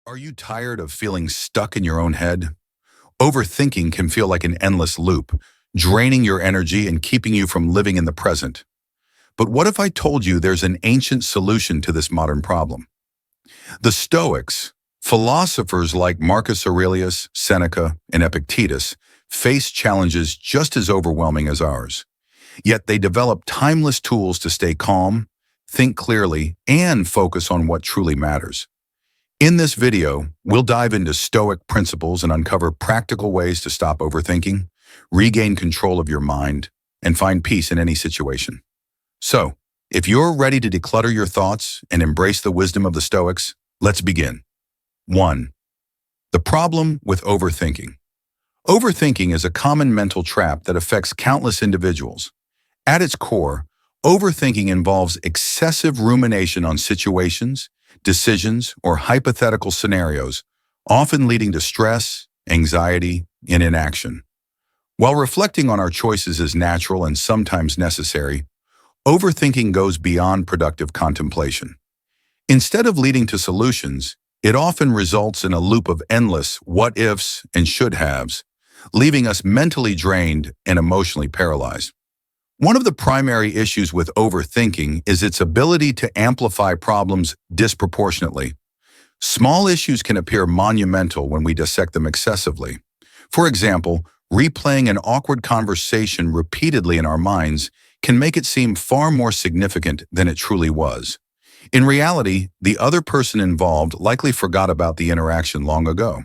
Are you tired of feeling stuck in your own head? Overthinking can feel like an endless loop, draining your energy and keeping you from living in the present. But what if I told you there's an ancient solution to this modern problem? The Stoics, philosophers like Marcus Aurelius, Seneca, and Epictetus, faced challenges just as overwhelming as ours. Yet they developed timeless tools to stay calm, think clearly, and focus on what truly matters. In this video, we'll dive into Stoic principles and uncover practical ways to stop overthinking, regain control of your mind, and find peace in any situation. So, if you're ready to declutter your thoughts and embrace the wisdom of the Stoics, let's begin. 1. The problem with overthinking. Overthinking is a common mental trap that affects countless individuals. At its core, overthinking involves excessive rumination on situations, decisions, or hypothetical scenarios, often leading to stress, anxiety, and inaction. While reflecting on our choices is natural and sometimes necessary, overthinking goes beyond productive contemplation. Instead of leading to solutions, it often results in a loop of endless what-ifs and should-haves, leaving us mentally drained and emotionally paralyzed. One of the primary issues with overthinking is its ability to amplify problems disproportionately. Small issues can appear monumental when we dissect them excessively. For example, replaying an awkward conversation repeatedly in our minds can make it seem far more significant than it truly was. In reality, the other person involved likely forgot about the interaction long ago.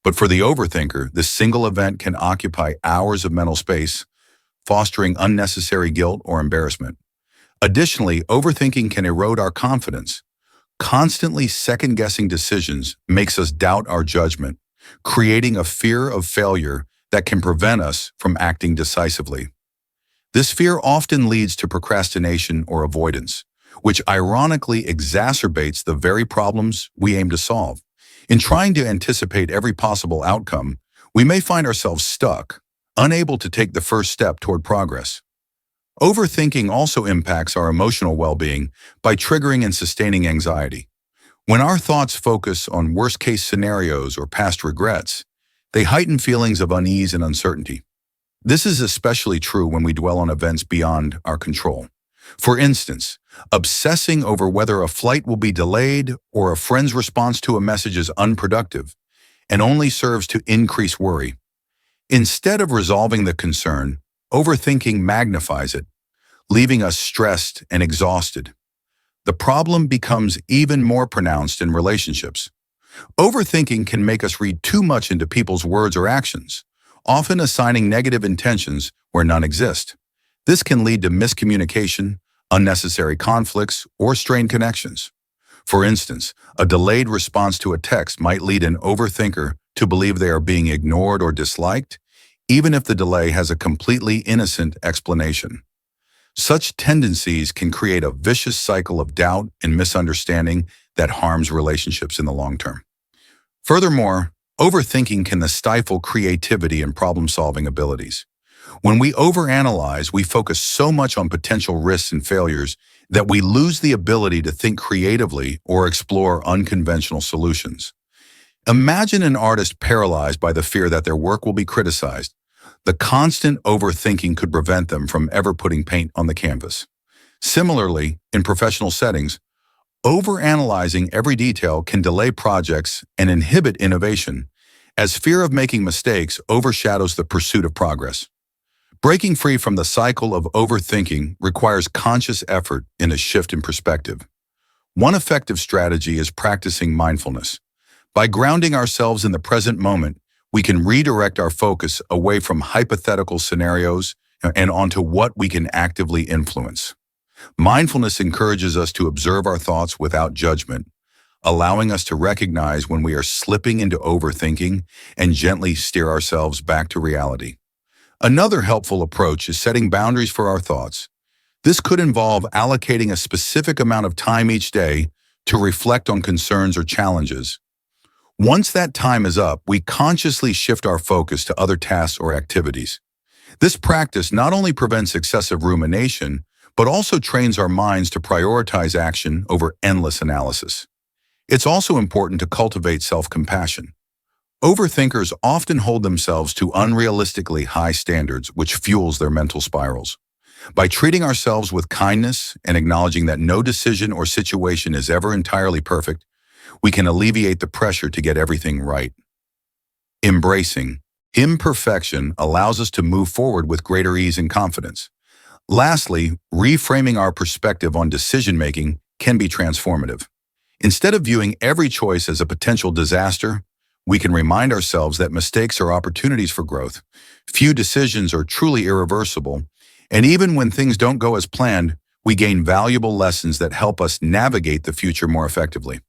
But for the overthinker, this single event can occupy hours of mental space, fostering unnecessary guilt or embarrassment. Additionally, overthinking can erode our confidence. Constantly second-guessing decisions makes us doubt our judgment, creating a fear of failure that can prevent us from acting decisively. This fear often leads to procrastination or avoidance, which ironically exacerbates the very problems we aim to solve. In trying to anticipate every possible outcome, we may find ourselves stuck, unable to take the first step toward progress. Overthinking also impacts our emotional well-being by triggering and sustaining anxiety. When our thoughts focus on worst-case scenarios or past regrets, they heighten feelings of unease and uncertainty. This is especially true when we dwell on events beyond our control. For instance, obsessing over whether a flight will be delayed or a friend's response to a message is unproductive and only serves to increase worry. Instead of resolving the concern, overthinking magnifies it, leaving us stressed and exhausted. The problem becomes even more pronounced in relationships. Overthinking can make us read too much into people's words or actions, often assigning negative intentions where none exist. This can lead to miscommunication, unnecessary conflicts, or strained connections. For instance, a delayed response to a text might lead an overthinker to believe they are being ignored or disliked, even if the delay has a completely innocent explanation. Such tendencies can create a vicious cycle of doubt and misunderstanding that harms relationships in the long term. Furthermore, overthinking can stifle creativity and problem-solving abilities. When we overanalyze, we focus so much on potential risks and failures that we lose the ability to think creatively or explore unconventional solutions. Imagine an artist paralyzed by the fear that their work will be criticized. The constant overthinking could prevent them from ever putting paint on the canvas. Similarly, in professional settings, overanalyzing every detail can delay projects and inhibit innovation, as fear of making mistakes overshadows the pursuit of progress. Breaking free from the cycle of overthinking requires conscious effort and a shift in perspective. One effective strategy is practicing mindfulness. By grounding ourselves in the present moment, we can redirect our focus away from hypothetical scenarios and onto what we can actively influence. Mindfulness encourages us to observe our thoughts without judgment, allowing us to recognize when we are slipping into overthinking and gently steer ourselves back to reality. Another helpful approach is setting boundaries for our thoughts. This could involve allocating a specific amount of time each day to reflect on concerns or challenges. Once that time is up, we consciously shift our focus to other tasks or activities. This practice not only prevents excessive rumination, but also trains our minds to prioritize action over endless analysis. It's also important to cultivate self-compassion. Overthinkers often hold themselves to unrealistically high standards, which fuels their mental spirals. By treating ourselves with kindness and acknowledging that no decision or situation is ever entirely perfect, we can alleviate the pressure to get everything right. Embracing imperfection allows us to move forward with greater ease and confidence. Lastly, reframing our perspective on decision-making can be transformative. Instead of viewing every choice as a potential disaster, we can remind ourselves that mistakes are opportunities for growth. Few decisions are truly irreversible, and even when things don't go as planned, we gain valuable lessons that help us navigate the future more effectively.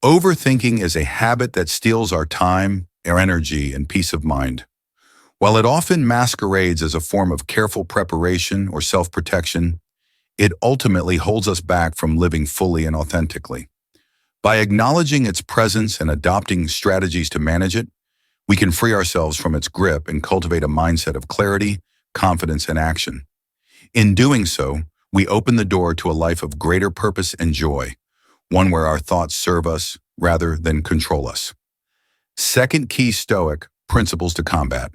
Overthinking is a habit that steals our time, our energy, and peace of mind. While it often masquerades as a form of careful preparation or self-protection, it ultimately holds us back from living fully and authentically. By acknowledging its presence and adopting strategies to manage it, we can free ourselves from its grip and cultivate a mindset of clarity, confidence, and action. In doing so, we open the door to a life of greater purpose and joy, one where our thoughts serve us rather than control us. Second key Stoic principles to combat.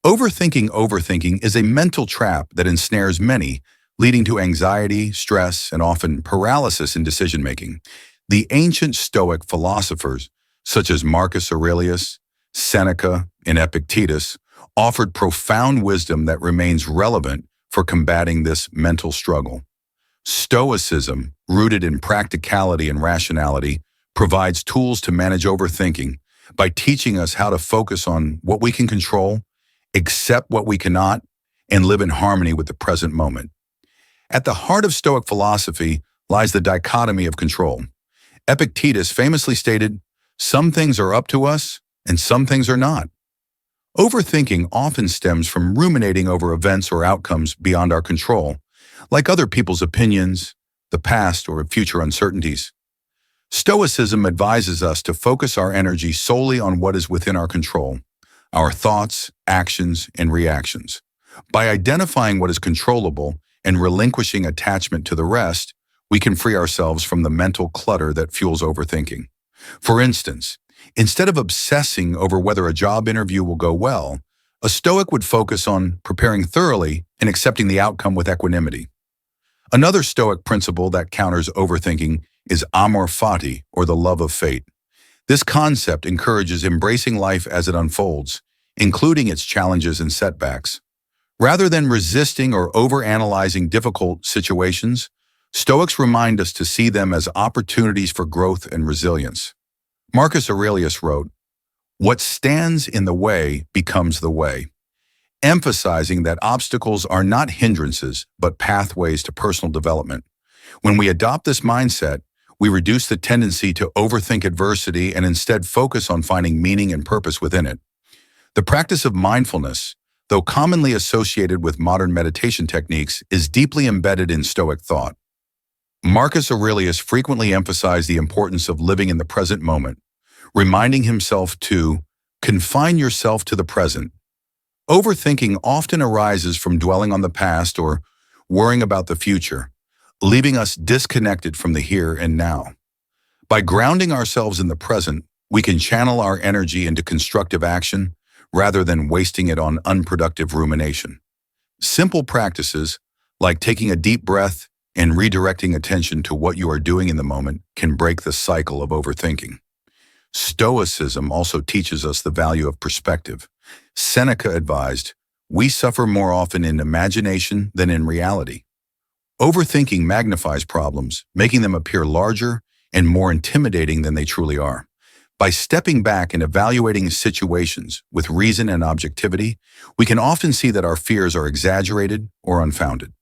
Overthinking is a mental trap that ensnares many, leading to anxiety, stress, and often paralysis in decision-making. The ancient Stoic philosophers, such as Marcus Aurelius, Seneca, and Epictetus, offered profound wisdom that remains relevant for combating this mental struggle. Stoicism, rooted in practicality and rationality, provides tools to manage overthinking by teaching us how to focus on what we can control, accept what we cannot, and live in harmony with the present moment. At the heart of Stoic philosophy lies the dichotomy of control. Epictetus famously stated, "Some things are up to us, and some things are not." Overthinking often stems from ruminating over events or outcomes beyond our control, like other people's opinions, the past, or future uncertainties. Stoicism advises us to focus our energy solely on what is within our control, our thoughts, actions, and reactions. By identifying what is controllable and relinquishing attachment to the rest, we can free ourselves from the mental clutter that fuels overthinking. For instance, instead of obsessing over whether a job interview will go well, a Stoic would focus on preparing thoroughly and accepting the outcome with equanimity. Another Stoic principle that counters overthinking is amor fati, or the love of fate. This concept encourages embracing life as it unfolds, including its challenges and setbacks. Rather than resisting or overanalyzing difficult situations, Stoics remind us to see them as opportunities for growth and resilience. Marcus Aurelius wrote, "What stands in the way becomes the way," emphasizing that obstacles are not hindrances, but pathways to personal development. When we adopt this mindset, we reduce the tendency to overthink adversity and instead focus on finding meaning and purpose within it. The practice of mindfulness, though commonly associated with modern meditation techniques, is deeply embedded in Stoic thought. Marcus Aurelius frequently emphasized the importance of living in the present moment, reminding himself to confine yourself to the present. Overthinking often arises from dwelling on the past or worrying about the future, leaving us disconnected from the here and now. By grounding ourselves in the present, we can channel our energy into constructive action rather than wasting it on unproductive rumination. Simple practices, like taking a deep breath and redirecting attention to what you are doing in the moment, can break the cycle of overthinking. Stoicism also teaches us the value of perspective. Seneca advised, "We suffer more often in imagination than in reality." Overthinking magnifies problems, making them appear larger and more intimidating than they truly are. By stepping back and evaluating situations with reason and objectivity, we can often see that our fears are exaggerated or unfounded.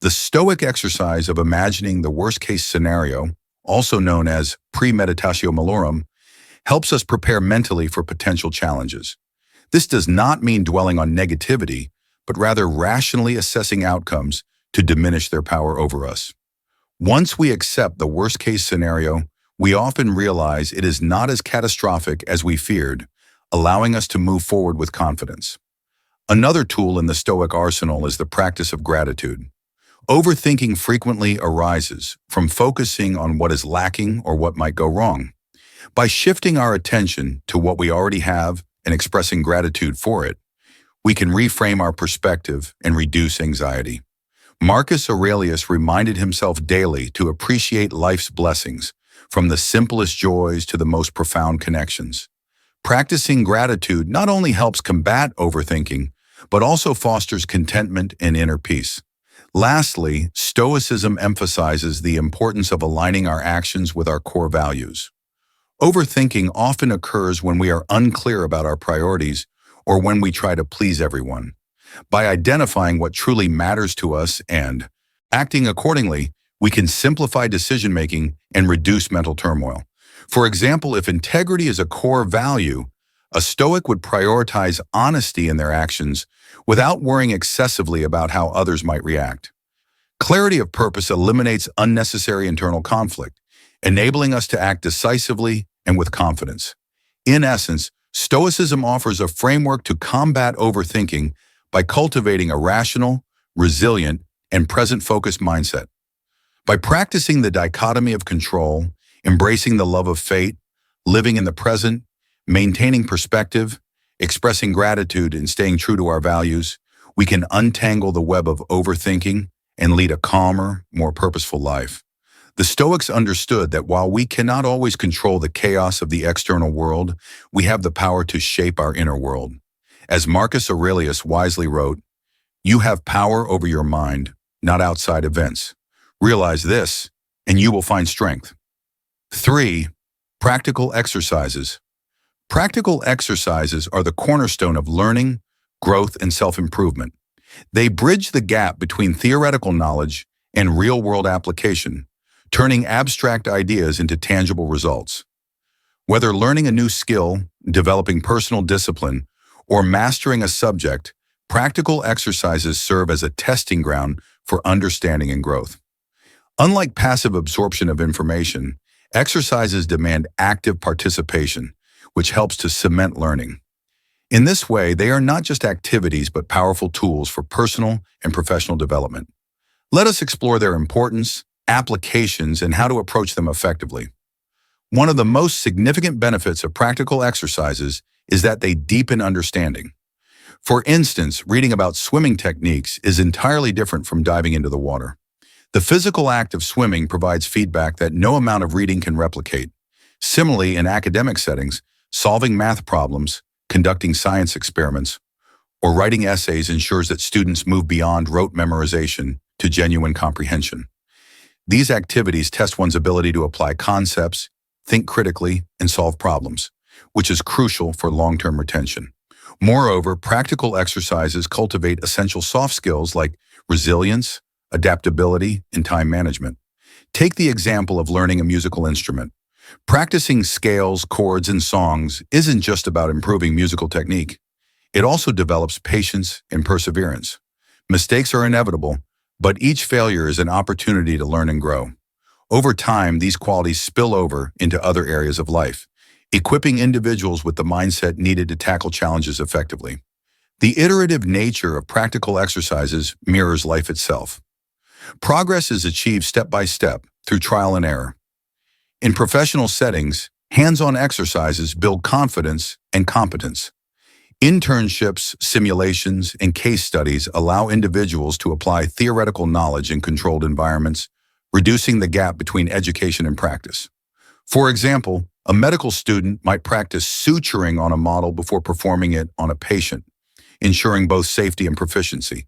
The Stoic exercise of imagining the worst-case scenario, also known as premeditatio malorum, helps us prepare mentally for potential challenges. This does not mean dwelling on negativity, but rather rationally assessing outcomes to diminish their power over us. Once we accept the worst-case scenario, we often realize it is not as catastrophic as we feared, allowing us to move forward with confidence. Another tool in the Stoic arsenal is the practice of gratitude. Overthinking frequently arises from focusing on what is lacking or what might go wrong. By shifting our attention to what we already have and expressing gratitude for it, we can reframe our perspective and reduce anxiety. Marcus Aurelius reminded himself daily to appreciate life's blessings, from the simplest joys to the most profound connections. Practicing gratitude not only helps combat overthinking, but also fosters contentment and inner peace. Lastly, Stoicism emphasizes the importance of aligning our actions with our core values. Overthinking often occurs when we are unclear about our priorities or when we try to please everyone. By identifying what truly matters to us and acting accordingly, we can simplify decision-making and reduce mental turmoil. For example, if integrity is a core value, a Stoic would prioritize honesty in their actions without worrying excessively about how others might react. Clarity of purpose eliminates unnecessary internal conflict, enabling us to act decisively and with confidence. In essence, Stoicism offers a framework to combat overthinking by cultivating a rational, resilient, and present-focused mindset. By practicing the dichotomy of control, embracing the love of fate, living in the present, maintaining perspective, expressing gratitude, and staying true to our values, we can untangle the web of overthinking and lead a calmer, more purposeful life. The Stoics understood that while we cannot always control the chaos of the external world, we have the power to shape our inner world. As Marcus Aurelius wisely wrote, "You have power over your mind, not outside events. Realize this, and you will find strength." 3. Practical exercises. Practical exercises are the cornerstone of learning, growth, and self-improvement. They bridge the gap between theoretical knowledge and real-world application, turning abstract ideas into tangible results. Whether learning a new skill, developing personal discipline, or mastering a subject, practical exercises serve as a testing ground for understanding and growth. Unlike passive absorption of information, exercises demand active participation, which helps to cement learning. In this way, they are not just activities but powerful tools for personal and professional development. Let us explore their importance, applications, and how to approach them effectively. One of the most significant benefits of practical exercises is that they deepen understanding. For instance, reading about swimming techniques is entirely different from diving into the water. The physical act of swimming provides feedback that no amount of reading can replicate. Similarly, in academic settings, solving math problems, conducting science experiments, or writing essays ensures that students move beyond rote memorization to genuine comprehension. These activities test one's ability to apply concepts, think critically, and solve problems, which is crucial for long-term retention. Moreover, practical exercises cultivate essential soft skills like resilience, adaptability, and time management. Take the example of learning a musical instrument. Practicing scales, chords, and songs isn't just about improving musical technique. It also develops patience and perseverance. Mistakes are inevitable, but each failure is an opportunity to learn and grow. Over time, these qualities spill over into other areas of life, equipping individuals with the mindset needed to tackle challenges effectively. The iterative nature of practical exercises mirrors life itself. Progress is achieved step by step through trial and error. In professional settings, hands-on exercises build confidence and competence. Internships, simulations, and case studies allow individuals to apply theoretical knowledge in controlled environments, reducing the gap between education and practice. For example, a medical student might practice suturing on a model before performing it on a patient, ensuring both safety and proficiency.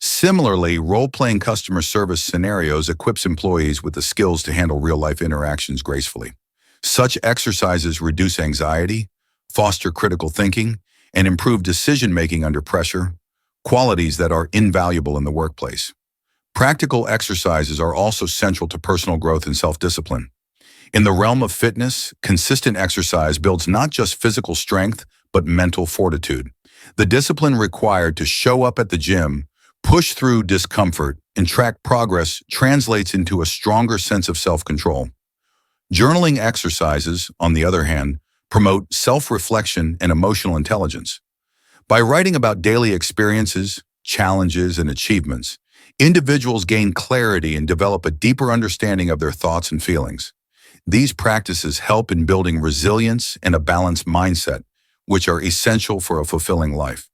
Similarly, role-playing customer service scenarios equips employees with the skills to handle real-life interactions gracefully. Such exercises reduce anxiety, foster critical thinking, and improve decision-making under pressure, qualities that are invaluable in the workplace. Practical exercises are also central to personal growth and self-discipline. In the realm of fitness, consistent exercise builds not just physical strength, but mental fortitude. The discipline required to show up at the gym, push through discomfort, and track progress translates into a stronger sense of self-control. Journaling exercises, on the other hand, promote self-reflection and emotional intelligence. By writing about daily experiences, challenges, and achievements, Individuals gain clarity and develop a deeper understanding of their thoughts and feelings. These practices help in building resilience and a balanced mindset, which are essential for a fulfilling life.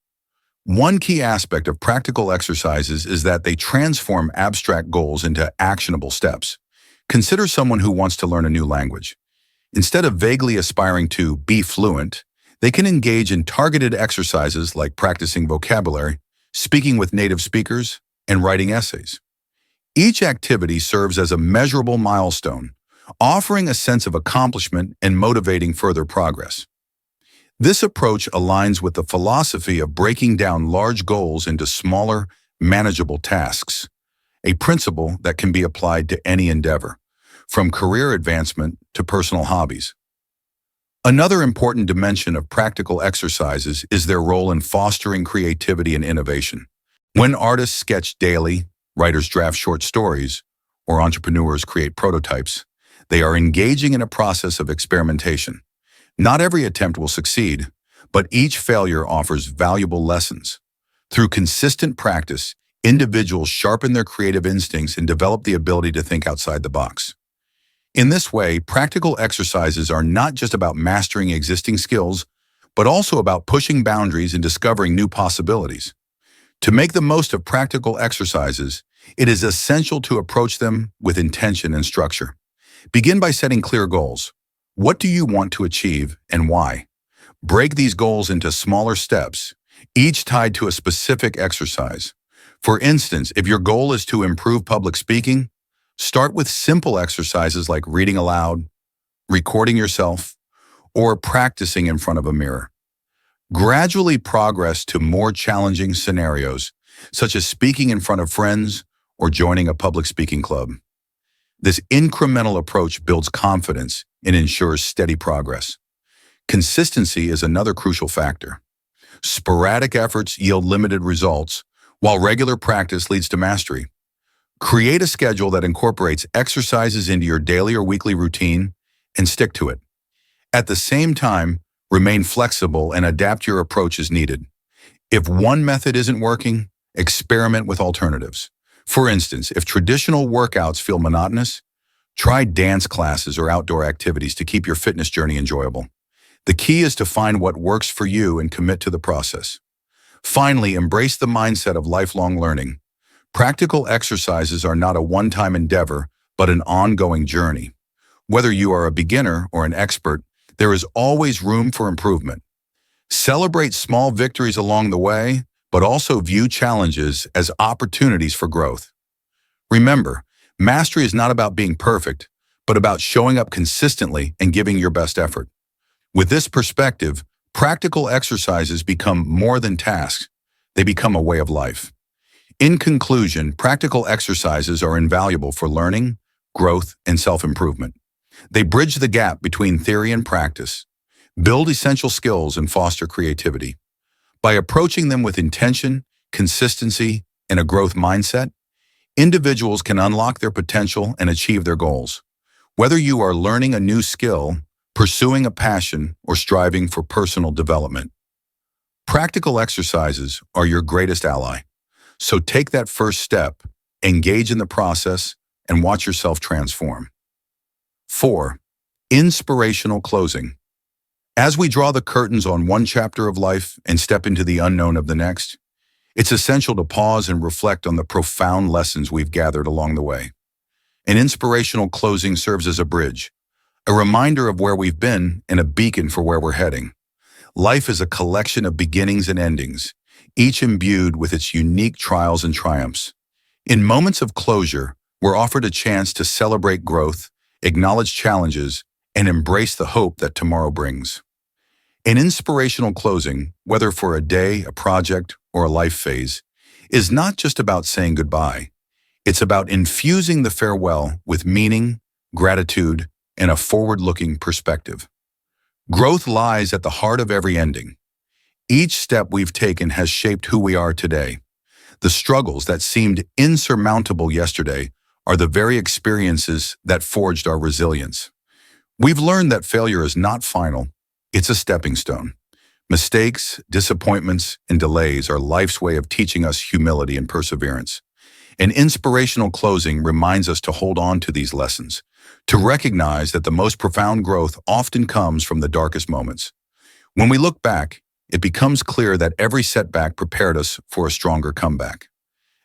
One key aspect of practical exercises is that they transform abstract goals into actionable steps. Consider someone who wants to learn a new language. Instead of vaguely aspiring to be fluent, they can engage in targeted exercises like practicing vocabulary, speaking with native speakers, and writing essays. Each activity serves as a measurable milestone, offering a sense of accomplishment and motivating further progress. This approach aligns with the philosophy of breaking down large goals into smaller, manageable tasks, a principle that can be applied to any endeavor, from career advancement to personal hobbies. Another important dimension of practical exercises is their role in fostering creativity and innovation. When artists sketch daily, writers draft short stories, or entrepreneurs create prototypes, they are engaging in a process of experimentation. Not every attempt will succeed, but each failure offers valuable lessons. Through consistent practice, individuals sharpen their creative instincts and develop the ability to think outside the box. In this way, practical exercises are not just about mastering existing skills, but also about pushing boundaries and discovering new possibilities. To make the most of practical exercises, it is essential to approach them with intention and structure. Begin by setting clear goals. What do you want to achieve and why? Break these goals into smaller steps, each tied to a specific exercise. For instance, if your goal is to improve public speaking, start with simple exercises like reading aloud, recording yourself, or practicing in front of a mirror. Gradually progress to more challenging scenarios, such as speaking in front of friends or joining a public speaking club. This incremental approach builds confidence and ensures steady progress. Consistency is another crucial factor. Sporadic efforts yield limited results, while regular practice leads to mastery. Create a schedule that incorporates exercises into your daily or weekly routine and stick to it. At the same time, remain flexible and adapt your approach as needed. If one method isn't working, experiment with alternatives. For instance, if traditional workouts feel monotonous, try dance classes or outdoor activities to keep your fitness journey enjoyable. The key is to find what works for you and commit to the process. Finally, embrace the mindset of lifelong learning. Practical exercises are not a one-time endeavor, but an ongoing journey. Whether you are a beginner or an expert, there is always room for improvement. Celebrate small victories along the way, but also view challenges as opportunities for growth. Remember, mastery is not about being perfect, but about showing up consistently and giving your best effort. With this perspective, practical exercises become more than tasks. They become a way of life. In conclusion, practical exercises are invaluable for learning, growth, and self-improvement. They bridge the gap between theory and practice, build essential skills, and foster creativity. By approaching them with intention, consistency, and a growth mindset, individuals can unlock their potential and achieve their goals. Whether you are learning a new skill, pursuing a passion, or striving for personal development, practical exercises are your greatest ally. So take that first step, engage in the process, and watch yourself transform. 4. Inspirational closing. As we draw the curtains on one chapter of life and step into the unknown of the next, it's essential to pause and reflect on the profound lessons we've gathered along the way. An inspirational closing serves as a bridge, a reminder of where we've been and a beacon for where we're heading. Life is a collection of beginnings and endings, each imbued with its unique trials and triumphs. In moments of closure, we're offered a chance to celebrate growth, acknowledge challenges, and embrace the hope that tomorrow brings. An inspirational closing, whether for a day, a project, or a life phase, is not just about saying goodbye. It's about infusing the farewell with meaning, gratitude, and a forward-looking perspective. Growth lies at the heart of every ending. Each step we've taken has shaped who we are today. The struggles that seemed insurmountable yesterday are the very experiences that forged our resilience. We've learned that failure is not final, it's a stepping stone. Mistakes, disappointments, and delays are life's way of teaching us humility and perseverance. An inspirational closing reminds us to hold on to these lessons, to recognize that the most profound growth often comes from the darkest moments. When we look back, it becomes clear that every setback prepared us for a stronger comeback.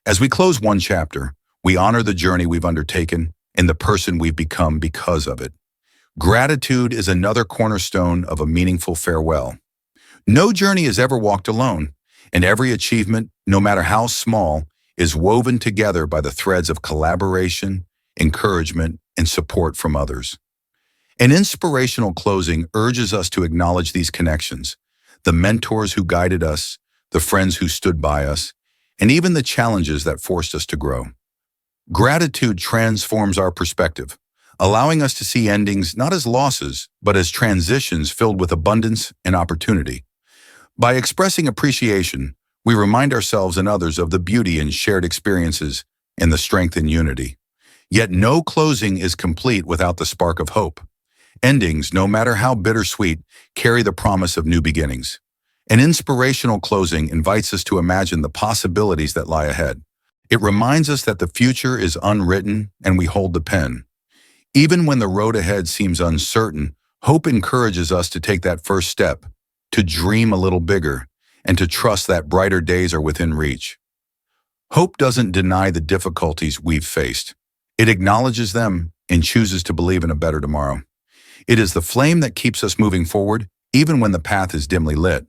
As we close one chapter, we honor the journey we've undertaken and the person we've become because of it. Gratitude is another cornerstone of a meaningful farewell. No journey is ever walked alone, and every achievement, no matter how small, is woven together by the threads of collaboration, encouragement, and support from others. An inspirational closing urges us to acknowledge these connections, the mentors who guided us, the friends who stood by us, and even the challenges that forced us to grow. Gratitude transforms our perspective, allowing us to see endings not as losses, but as transitions filled with abundance and opportunity. By expressing appreciation, we remind ourselves and others of the beauty in shared experiences and the strength in unity. Yet no closing is complete without the spark of hope. Endings, no matter how bittersweet, carry the promise of new beginnings. An inspirational closing invites us to imagine the possibilities that lie ahead. It reminds us that the future is unwritten and we hold the pen. Even when the road ahead seems uncertain, hope encourages us to take that first step, to dream a little bigger, and to trust that brighter days are within reach. Hope doesn't deny the difficulties we've faced. It acknowledges them and chooses to believe in a better tomorrow. It is the flame that keeps us moving forward, even when the path is dimly lit.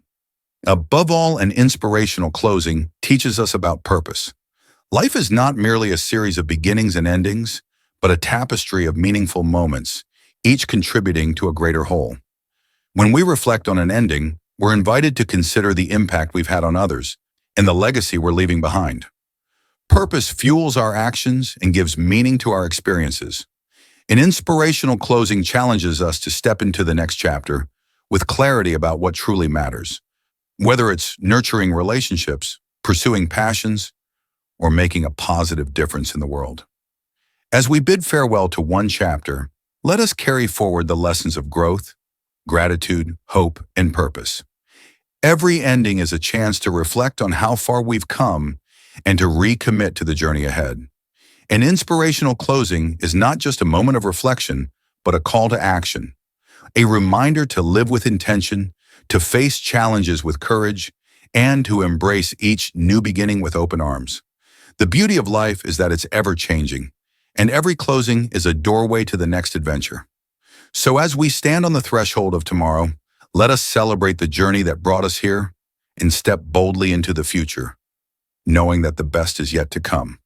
Above all, an inspirational closing teaches us about purpose. Life is not merely a series of beginnings and endings, but a tapestry of meaningful moments, each contributing to a greater whole. When we reflect on an ending, we're invited to consider the impact we've had on others and the legacy we're leaving behind. Purpose fuels our actions and gives meaning to our experiences. An inspirational closing challenges us to step into the next chapter with clarity about what truly matters, whether it's nurturing relationships, pursuing passions, or making a positive difference in the world. As we bid farewell to one chapter, let us carry forward the lessons of growth, gratitude, hope, and purpose. Every ending is a chance to reflect on how far we've come and to recommit to the journey ahead. An inspirational closing is not just a moment of reflection, but a call to action, a reminder to live with intention, to face challenges with courage, and to embrace each new beginning with open arms. The beauty of life is that it's ever-changing, and every closing is a doorway to the next adventure. So as we stand on the threshold of tomorrow, let us celebrate the journey that brought us here and step boldly into the future, knowing that the best is yet to come.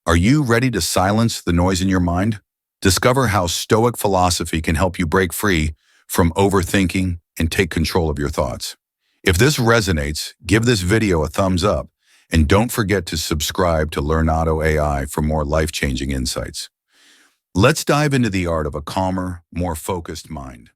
Are you ready to silence the noise in your mind? Discover how Stoic philosophy can help you break free from overthinking and take control of your thoughts. If this resonates, give this video a thumbs up and don't forget to subscribe to Learnado AI for more life-changing insights. Let's dive into the art of a calmer, more focused mind.